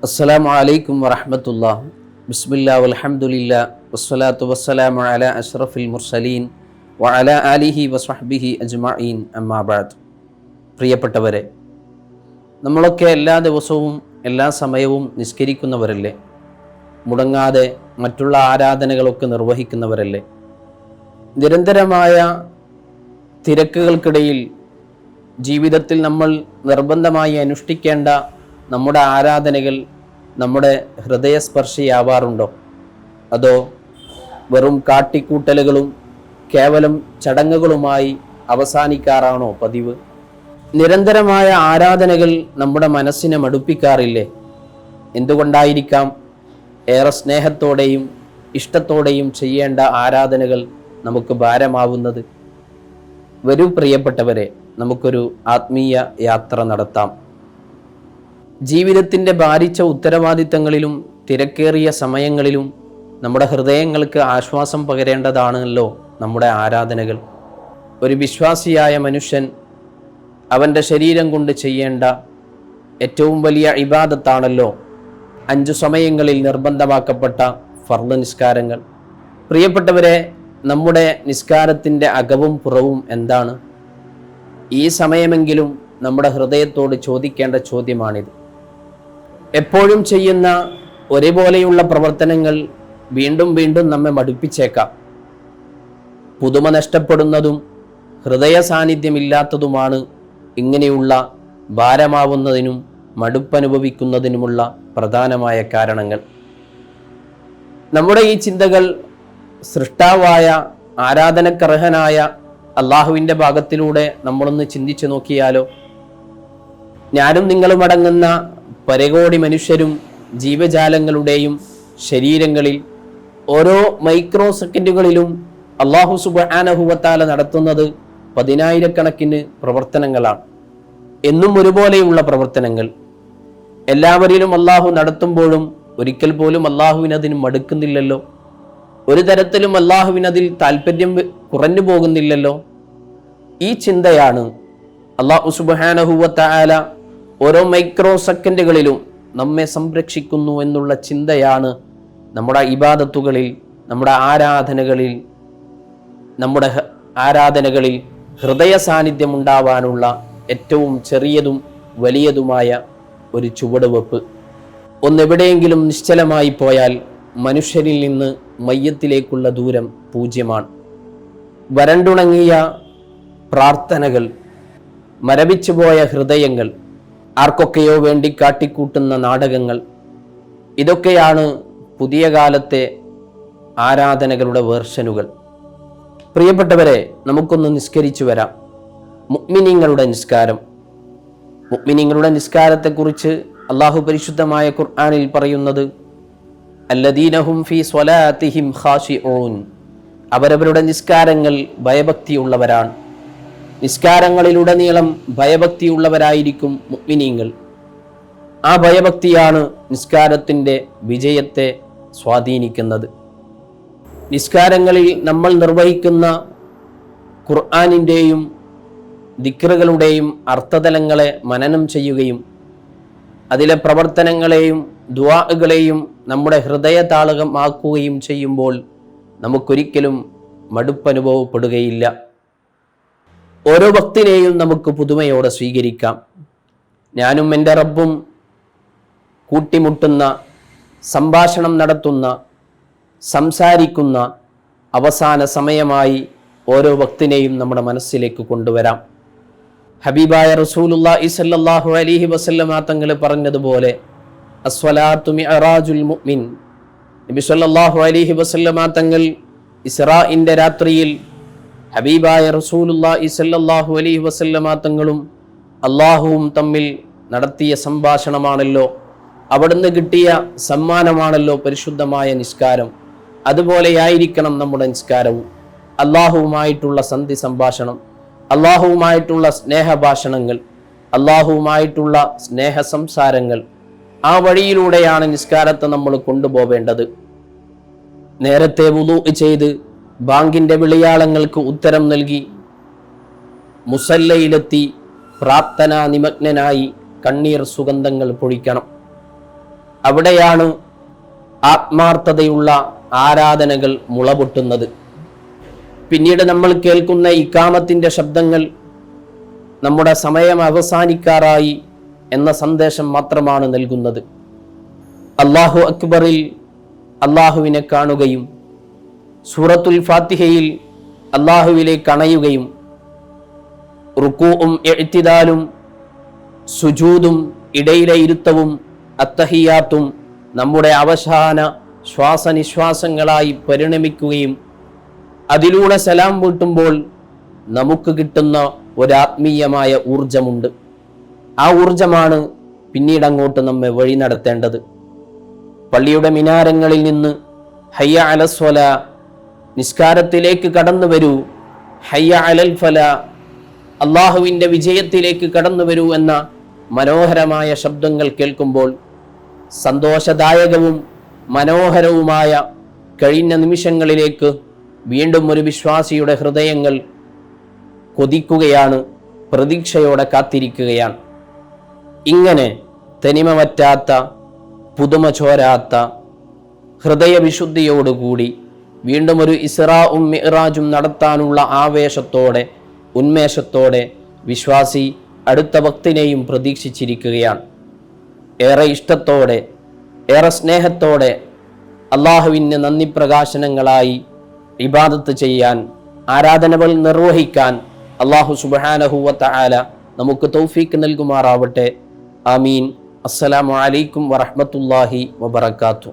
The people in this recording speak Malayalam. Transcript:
അസ്സലാമു അലൈക്കും വറഹ്മത്തുള്ളാഹി. ബിസ്മില്ലാഹി വൽഹംദുലില്ലാ വസ്സലാത്തു വസ്സലാമു അലാ അഷ്റഫിൽ മുർസലീൻ വഅലാ ആലിഹി വസ്വഹ്ബിഹി അജ്മഈൻ അമ്മാ ബഅദ്. പ്രിയപ്പെട്ടവരെ, നമ്മളൊക്കെ എല്ലാ ദിവസവും എല്ലാ സമയവും നിസ്കരിക്കുന്നവരല്ലേ? മുടങ്ങാതെ മറ്റുള്ള ആരാധനകളൊക്കെ നിർവഹിക്കുന്നവരല്ലേ? നിരന്തരമായ തിരക്കുകൾക്കിടയിൽ ജീവിതത്തിൽ നമ്മൾ നിർബന്ധമായി അനുഷ്ഠിക്കേണ്ട നമ്മുടെ ആരാധനകൾ നമ്മുടെ ഹൃദയസ്പർശിയാവാറുണ്ടോ? അതോ വെറും കാട്ടിക്കൂട്ടലുകളും കേവലം ചടങ്ങുകളുമായി അവസാനിക്കാറാണോ പതിവ്? നിരന്തരമായ ആരാധനകൾ നമ്മുടെ മനസ്സിനെ മടുപ്പിക്കാറില്ലേ? എന്തുകൊണ്ടായിരിക്കാം ഏറെ സ്നേഹത്തോടെയും ഇഷ്ടത്തോടെയും ചെയ്യേണ്ട ആരാധനകൾ നമുക്ക് ഭാരമാവുന്നത്? വരൂ പ്രിയപ്പെട്ടവരെ, നമുക്കൊരു ആത്മീയ യാത്ര നടത്താം. ജീവിതത്തിൻ്റെ ഭാരിച്ച ഉത്തരവാദിത്തങ്ങളിലും തിരക്കേറിയ സമയങ്ങളിലും നമ്മുടെ ഹൃദയങ്ങൾക്ക് ആശ്വാസം പകരേണ്ടതാണല്ലോ നമ്മുടെ ആരാധനകൾ. ഒരു വിശ്വാസിയായ മനുഷ്യൻ അവൻ്റെ ശരീരം കൊണ്ട് ചെയ്യേണ്ട ഏറ്റവും വലിയ ഇബാദത്താണല്ലോ 5 സമയങ്ങളിൽ നിർബന്ധമാക്കപ്പെട്ട ഫർദ് നിസ്കാരങ്ങൾ. പ്രിയപ്പെട്ടവരെ, നമ്മുടെ നിസ്കാരത്തിൻ്റെ അകവും പുറവും എന്താണ്? ഈ സമയമെങ്കിലും നമ്മുടെ ഹൃദയത്തോട് ചോദിക്കേണ്ട ചോദ്യമാണിത്. എപ്പോഴും ചെയ്യുന്ന ഒരേപോലെയുള്ള പ്രവർത്തനങ്ങൾ വീണ്ടും വീണ്ടും നമ്മെ മടുപ്പിച്ചേക്കാം. പുതുമ നഷ്ടപ്പെടുന്നതും ഹൃദയ സാന്നിധ്യമില്ലാത്തതുമാണ് ഇങ്ങനെയുള്ള ഭാരമാവുന്നതിനും മടുപ്പനുഭവിക്കുന്നതിനുമുള്ള പ്രധാനമായ കാരണങ്ങൾ. നമ്മുടെ ഈ ചിന്തകൾ സൃഷ്ടാവായ ആരാധനക്കർഹനായ അള്ളാഹുവിൻ്റെ ഭാഗത്തിലൂടെ നമ്മളൊന്ന് ചിന്തിച്ചു നോക്കിയാലോ? ഞാനും നിങ്ങളും അടങ്ങുന്ന പരകോടി മനുഷ്യരും ജീവജാലങ്ങളുടെയും ശരീരങ്ങളിൽ ഓരോ മൈക്രോ സെക്കൻഡുകളിലും അള്ളാഹു സുബ്ഹാനഹു വ തആല നടത്തുന്നത് 10,000-കണക്കിന് പ്രവർത്തനങ്ങളാണ്. എന്നും ഒരുപോലെയുള്ള പ്രവർത്തനങ്ങൾ. എല്ലാവരിലും അള്ളാഹു നടത്തുമ്പോഴും ഒരിക്കൽ പോലും അള്ളാഹുവിനതിന് മടുക്കുന്നില്ലല്ലോ. ഒരു തരത്തിലും അള്ളാഹുവിനതിൽ താല്പര്യം കുറഞ്ഞു പോകുന്നില്ലല്ലോ. ഈ ചിന്തയാണ് അള്ളാഹു സുബ്ഹാനഹു വ തആല ഓരോ മൈക്രോ സെക്കൻഡുകളിലും നമ്മെ സംരക്ഷിക്കുന്നു എന്നുള്ള ചിന്തയാണ് നമ്മുടെ ഇബാദത്തുകളിൽ, നമ്മുടെ ആരാധനകളിൽ ഹൃദയ സാന്നിധ്യം ഉണ്ടാവാനുള്ള ഏറ്റവും ചെറിയതും വലിയതുമായ ഒരു ചുവടുവെപ്പ്. ഒന്നെവിടെയെങ്കിലും നിശ്ചലമായി പോയാൽ മനുഷ്യരിൽ നിന്ന് മയ്യത്തിലേക്കുള്ള ദൂരം പൂജ്യമാണ്. വരണ്ടുണങ്ങിയ പ്രാർത്ഥനകൾ, മരവിച്ചുപോയ ഹൃദയങ്ങൾ, ആർക്കൊക്കെയോ വേണ്ടി കാട്ടിക്കൂട്ടുന്ന നാടകങ്ങൾ, ഇതൊക്കെയാണ് പുതിയ കാലത്തെ ആരാധനകളുടെ വേർഷനുകൾ. പ്രിയപ്പെട്ടവരെ, നമുക്കൊന്ന് നിസ്കരിച്ചു വരാം. മുഅ്മിനീങ്ങളുടെ നിസ്കാരം. മുഅ്മിനീങ്ങളുടെ നിസ്കാരത്തെക്കുറിച്ച് അള്ളാഹു പരിശുദ്ധമായ ഖുർആനിൽ പറയുന്നത്, അല്ലദീനഹും ഫീ സ്വലാത്തിഹിം ഖാശിഊൻ. അവരവരുടെ നിസ്കാരങ്ങൾ ഭയഭക്തിയുള്ളവരാണ്. നിസ്കാരങ്ങളിലുടനീളം ഭയഭക്തിയുള്ളവരായിരിക്കും മുഅ്മിനീങ്ങൾ. ആ ഭയഭക്തിയാണ് നിസ്കാരത്തിൻ്റെ വിജയത്തെ സ്വാധീനിക്കുന്നത്. നിസ്കാരങ്ങളിൽ നമ്മൾ നിർവഹിക്കുന്ന ഖുർആനിൻ്റെയും ദിക്റുകളുടെയും അർത്ഥതലങ്ങളെ മനനം ചെയ്യുകയും അതിലെ പ്രവർത്തനങ്ങളെയും ദുആകളെയും നമ്മുടെ ഹൃദയതാളകമാക്കുകയും ചെയ്യുമ്പോൾ നമുക്കൊരിക്കലും മടുപ്പനുഭവപ്പെടുകയില്ല. ഓരോ ഭക്തിനെയും നമുക്ക് പുതുമയോടെ സ്വീകരിക്കാം. ഞാനും എൻ്റെ റബ്ബും കൂട്ടിമുട്ടുന്ന, സംഭാഷണം നടത്തുന്ന, സംസാരിക്കുന്ന അവസാന സമയമായി ഓരോ ഭക്തിനെയും നമ്മുടെ മനസ്സിലേക്ക് കൊണ്ടുവരാം. ഹബീബായ റസൂലുള്ളാഹി സ്വല്ലല്ലാഹു അലൈഹി വസല്ലമ തങ്ങൾ പറഞ്ഞതുപോലെ, അസ്വലാത്തു മിഅറാജുൽ മുഅ്മിൻ. നബി സ്വല്ലല്ലാഹു അലൈഹി വസല്ലമ തങ്ങൾ ഇസ്രാഇന്റെ രാത്രിയിൽ ഹബീബായ റസൂലുള്ളാഹി സ്വല്ലല്ലാഹു അലൈഹി വസല്ലമ തങ്ങളും അള്ളാഹുവും തമ്മിൽ നടത്തിയ സംഭാഷണമാണല്ലോ, അവിടുന്ന് കിട്ടിയ സമ്മാനമാണല്ലോ പരിശുദ്ധമായ നിസ്കാരം. അതുപോലെയായിരിക്കണം നമ്മുടെ നിസ്കാരവും. അള്ളാഹുവുമായിട്ടുള്ള സന്ധി സംഭാഷണം, അള്ളാഹുവുമായിട്ടുള്ള സ്നേഹഭാഷണങ്ങൾ, അള്ളാഹുവുമായിട്ടുള്ള സ്നേഹ സംസാരങ്ങൾ, ആ വഴിയിലൂടെയാണ് നിസ്കാരത്തെ നമ്മൾ കൊണ്ടുപോവേണ്ടത്. നേരത്തെ വുളൂഅ് ചെയ്ത് ബാങ്കിൻ്റെ വിളിയാളങ്ങൾക്ക് ഉത്തരം നൽകി മുസല്ലയിലെത്തി പ്രാർത്ഥനാ നിമഗ്നനായി കണ്ണീർ സുഗന്ധങ്ങൾ പൊഴിക്കണം. അവിടെയാണ് ആത്മാർത്ഥതയുള്ള ആരാധനകൾ മുളപൊട്ടുന്നത്. പിന്നീട് നമ്മൾ കേൾക്കുന്ന ഇഖാമത്തിൻ്റെ ശബ്ദങ്ങൾ നമ്മുടെ സമയം അവസാനിക്കാറായി എന്ന സന്ദേശം മാത്രമാണ് നൽകുന്നത്. അല്ലാഹു അക്ബറിൽ അല്ലാഹുവിനെ കാണുകയും സൂറത്തുൽ ഫാത്തിഹയിൽ അല്ലാഹുവിലേക്ക് അണയുകയും റുകൂഉം ഇഅ്തിദാലും സുജൂദും ഇടയിലെ ഇരുത്തവും അത്തഹിയാത്തും നമ്മുടെ അവസാന ശ്വാസനിശ്വാസങ്ങളായി പരിണമിക്കുകയും അതിലൂടെ സലാം വീട്ടുമ്പോൾ നമുക്ക് കിട്ടുന്ന ഒരാത്മീയമായ ഊർജമുണ്ട്. ആ ഊർജമാണ് പിന്നീട് അങ്ങോട്ട് നമ്മെ വഴി നടത്തേണ്ടത്. പള്ളിയുടെ മിനാരങ്ങളിൽ നിന്ന് ഹയ്യ അലസ്വല, നിസ്കാരത്തിലേക്ക് കടന്നു വരൂ, ഹയ്യ അലൽ ഫല, അള്ളാഹുവിൻ്റെ വിജയത്തിലേക്ക് കടന്നു വരൂ എന്ന മനോഹരമായ ശബ്ദങ്ങൾ കേൾക്കുമ്പോൾ സന്തോഷദായകവും മനോഹരവുമായ കഴിഞ്ഞ നിമിഷങ്ങളിലേക്ക് വീണ്ടും ഒരു വിശ്വാസിയുടെ ഹൃദയങ്ങൾ കൊതിക്കുകയാണ്, പ്രതീക്ഷയോടെ കാത്തിരിക്കുകയാണ്. ഇങ്ങനെ തനിമ പുതുമ ചോരാത്ത ഹൃദയവിശുദ്ധിയോടുകൂടി വീണ്ടും ഒരു ഇസ്റാഉം മിഅ്റാജും നടത്താനുള്ള ആവേശത്തോടെ, ഉന്മേഷത്തോടെ വിശ്വാസി അടുത്ത വക്തിനെയും പ്രതീക്ഷിച്ചിരിക്കുകയാണ്. ഏറെ ഇഷ്ടത്തോടെ, ഏറെ സ്നേഹത്തോടെ അള്ളാഹുവിന് നന്ദി പ്രകാശനങ്ങളായി ഇബാദത്ത് ചെയ്യാൻ, ആരാധനകൾ നിർവഹിക്കാൻ അള്ളാഹു സുബ്ഹാനഹു വ തആല നമുക്ക് തൗഫീക്ക് നൽകുമാറാവട്ടെ. ആമീൻ. അസ്സലാമു അലൈക്കും വറഹ്മത്തുള്ളാഹി വബറകാതുഹു.